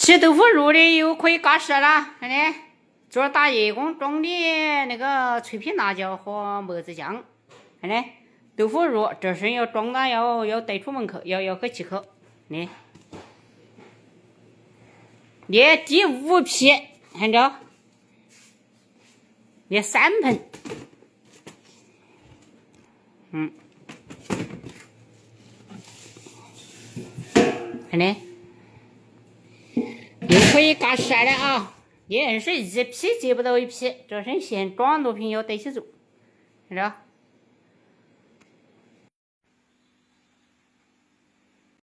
吃豆腐乳的又可以嘎实了，看见？昨儿打夜工装的那个脆皮辣椒和么子酱，看见？豆腐乳这是要装的，要带出门口，要喝几口，呢？捏第5批，看着？捏3盆，看见？又可以嘎实了啊！你硬是1批接不到1批，这是现装毒品要带起做，看着？